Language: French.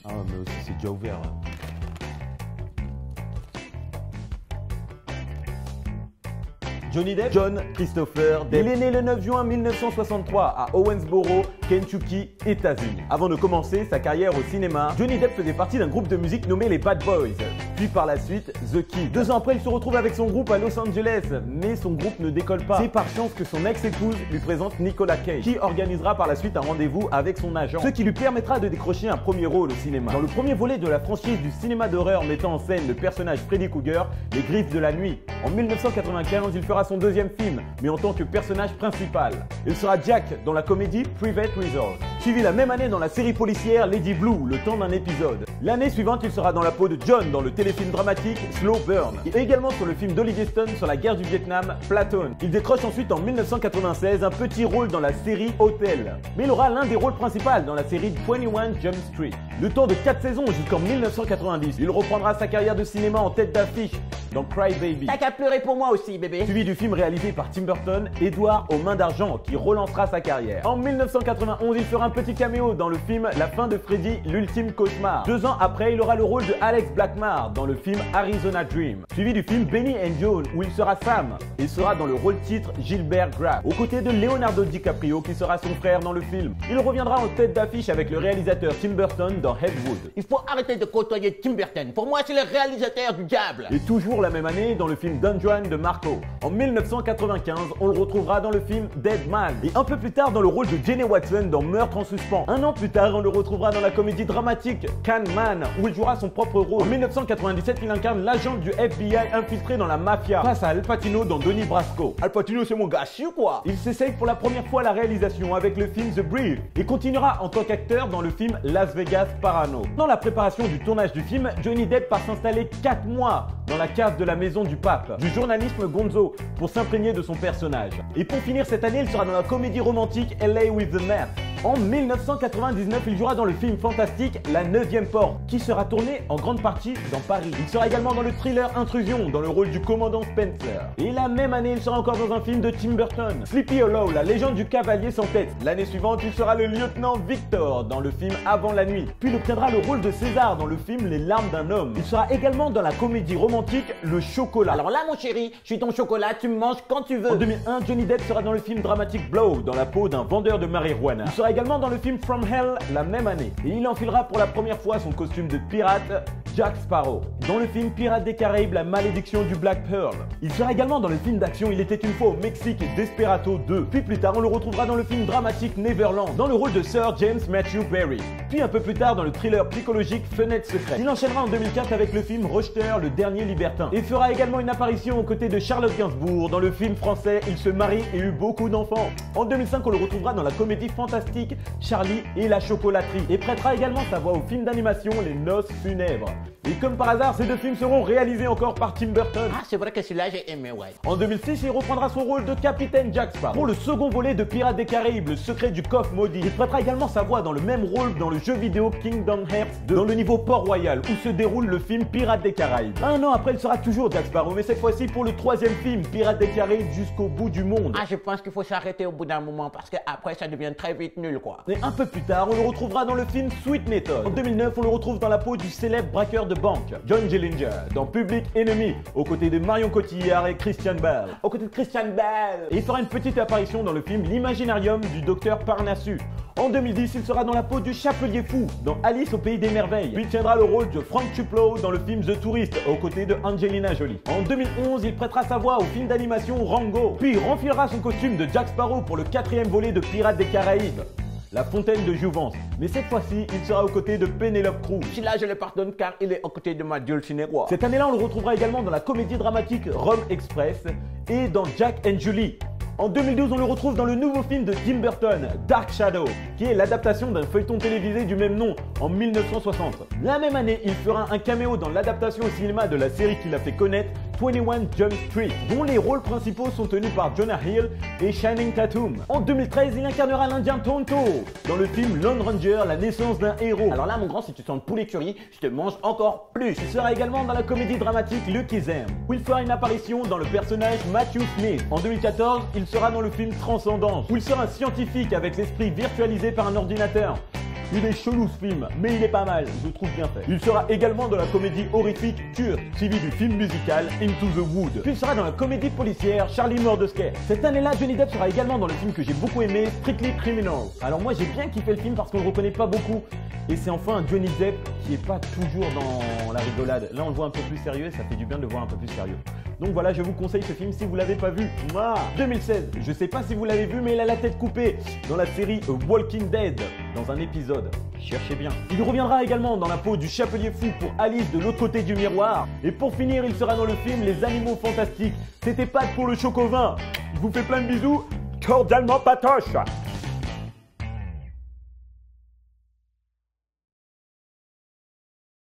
Ah, mais aussi, c'est déjà ouvert. Là. Johnny Depp, John Christopher Depp. Il est né le 9 juin 1963 à Owensboro, Kentucky, États-Unis. Avant de commencer sa carrière au cinéma, Johnny Depp faisait partie d'un groupe de musique nommé les Bad Boys. Puis par la suite, The Kid. 2 ans après, il se retrouve avec son groupe à Los Angeles, mais son groupe ne décolle pas. C'est par chance que son ex-épouse lui présente Nicolas Cage, qui organisera par la suite un rendez-vous avec son agent, ce qui lui permettra de décrocher un premier rôle au cinéma. Dans le premier volet de la franchise du cinéma d'horreur mettant en scène le personnage Freddy Krueger, Les Griffes de la Nuit. En 1995, il fera son deuxième film, mais en tant que personnage principal. Il sera Jack dans la comédie Private Resort. Suivi la même année dans la série policière Lady Blue, le temps d'un épisode. L'année suivante, il sera dans la peau de John dans le téléfilm dramatique Slow Burn. Et également sur le film d'Olivier Stone sur la guerre du Vietnam, Platoon. Il décroche ensuite en 1996 un petit rôle dans la série Hotel. Mais il aura l'un des rôles principaux dans la série 21 Jump Street. Le temps de 4 saisons jusqu'en 1990. Il reprendra sa carrière de cinéma en tête d'affiche dans Cry Baby. T'as qu'à pleurer pour moi aussi, bébé. Suivi du film réalisé par Tim Burton, Edward aux mains d'argent, qui relancera sa carrière. En 1991, il fera un petit caméo dans le film La fin de Freddy, l'ultime cauchemar. 2 ans après, il aura le rôle de Alex Blackmar dans le film Arizona Dream. Suivi du film Benny and Joan, où il sera Sam. Il sera dans le rôle titre Gilbert Grape, aux côtés de Leonardo DiCaprio, qui sera son frère dans le film. Il reviendra en tête d'affiche avec le réalisateur Tim Burton dans Ed Wood. Il faut arrêter de côtoyer Tim Burton. Pour moi, c'est le réalisateur du diable. Et toujours la même année dans le film Don Juan de Marco. En 1995, on le retrouvera dans le film Dead Man. Et un peu plus tard dans le rôle de Jenny Watson dans Meurtre en suspens. Un an plus tard, on le retrouvera dans la comédie dramatique Can Man, où il jouera son propre rôle. En 1997, il incarne l'agent du FBI infiltré dans la mafia, face à Al Pacino dans Donnie Brasco. Al Pacino, c'est mon gars, sûr quoi. Il s'essaye pour la première fois à la réalisation avec le film The Brief et continuera en tant qu'acteur dans le film Las Vegas Parano. Dans la préparation du tournage du film, Johnny Depp part s'installer 4 mois dans la cave de la maison du pape, du journalisme Gonzo, pour s'imprégner de son personnage. Et pour finir cette année, il sera dans la comédie romantique LA with the Map. En 1999, il jouera dans le film fantastique La 9e Porte, qui sera tourné en grande partie dans Paris. Il sera également dans le thriller Intrusion, dans le rôle du commandant Spencer. Et la même année, il sera encore dans un film de Tim Burton, Sleepy Hollow, la légende du cavalier sans tête. L'année suivante, il sera le lieutenant Victor dans le film Avant la nuit. Puis il obtiendra le rôle de César dans le film Les larmes d'un homme. Il sera également dans la comédie romantique Le Chocolat. Alors là, mon chéri, je suis ton chocolat, tu me manges quand tu veux. En 2001, Johnny Depp sera dans le film dramatique Blow, dans la peau d'un vendeur de marijuana. Il sera également dans le film From Hell la même année. Et il enfilera pour la première fois son costume de pirate Jack Sparrow dans le film Pirates des Caraïbes, la malédiction du Black Pearl. Il sera également dans le film d'action Il était une fois au Mexique, Desperado 2. Puis plus tard, on le retrouvera dans le film dramatique Neverland, dans le rôle de Sir James Matthew Barry. Puis un peu plus tard dans le thriller psychologique Fenêtre secrète. Il enchaînera en 2004 avec le film Rejeter, le dernier libertin. Et fera également une apparition aux côtés de Charlotte Gainsbourg dans le film français Il se marie et eut beaucoup d'enfants. En 2005, on le retrouvera dans la comédie fantastique Charlie et la chocolaterie. Et prêtera également sa voix au film d'animation Les Noces funèbres. Et comme par hasard, ces 2 films seront réalisés encore par Tim Burton. Ah, c'est vrai que celui-là, j'ai aimé, ouais. En 2006, il reprendra son rôle de capitaine Jack Sparrow pour le second volet de Pirates des Caraïbes, le secret du coffre maudit. Il prêtera également sa voix dans le même rôle dans le jeu vidéo Kingdom Hearts 2, dans le niveau Port-Royal, où se déroule le film Pirates des Caraïbes. Un an après, il sera toujours Jack Sparrow, mais cette fois-ci pour le 3e film, Pirates des Caraïbes jusqu'au bout du monde. Ah, je pense qu'il faut s'arrêter au bout d'un moment, parce que après ça devient très vite nul, quoi. Et un peu plus tard, on le retrouvera dans le film Sweet Method. En 2009, on le retrouve dans la peau du célèbre braqueur de banque, John Dillinger, dans Public Enemy, aux côtés de Marion Cotillard et Christian Bale. Aux côtés de Christian Bale. Et il fera une petite apparition dans le film L'Imaginarium du docteur Parnassus. En 2010, il sera dans la peau du Chapelier Fou, dans Alice au Pays des Merveilles. Puis il tiendra le rôle de Frank Tuplo dans le film The Tourist, aux côtés de Angelina Jolie. En 2011, il prêtera sa voix au film d'animation Rango. Puis il renfilera son costume de Jack Sparrow pour le 4e volet de Pirates des Caraïbes, La Fontaine de Jouvence. Mais cette fois-ci, il sera aux côtés de Penelope Cruz. Celui-là, je le pardonne car il est aux côtés de ma Dulcinea. Cette année-là, on le retrouvera également dans la comédie dramatique Rome Express et dans Jack and Julie. En 2012, on le retrouve dans le nouveau film de Tim Burton, Dark Shadow, qui est l'adaptation d'un feuilleton télévisé du même nom en 1960. La même année, il fera un caméo dans l'adaptation au cinéma de la série qu'il a fait connaître, 21 Jump Street, dont les rôles principaux sont tenus par Jonah Hill et Channing Tatum. En 2013, il incarnera l'Indien Tonto dans le film Lone Ranger, la naissance d'un héros. Alors là, mon grand, si tu sens le poulet curry, je te mange encore plus. Il sera également dans la comédie dramatique Lucky Them, où il fera une apparition dans le personnage Matthew Smith. En 2014, il sera dans le film Transcendance, où il sera un scientifique avec l'esprit virtualisé par un ordinateur. Il est chelou ce film, mais il est pas mal, je trouve bien fait. Il sera également dans la comédie horrifique Turk, suivi du film musical Into the Wood. Puis il sera dans la comédie policière Charlie Mordecai. Cette année-là, Johnny Depp sera également dans le film que j'ai beaucoup aimé, Strictly Criminal. Alors moi j'ai bien kiffé le film parce qu'on le reconnaît pas beaucoup. Et c'est enfin un Johnny Depp qui est pas toujours dans la rigolade. Là on le voit un peu plus sérieux et ça fait du bien de le voir un peu plus sérieux. Donc voilà, je vous conseille ce film si vous l'avez pas vu. 2016, je sais pas si vous l'avez vu, mais il a la tête coupée dans la série Walking Dead, dans un épisode. Cherchez bien. Il reviendra également dans la peau du chapelier fou pour Alice de l'autre côté du miroir. Et pour finir, il sera dans le film Les Animaux Fantastiques. C'était Pat pour le Chocovin. Je vous fais plein de bisous. Cordialement Patoche.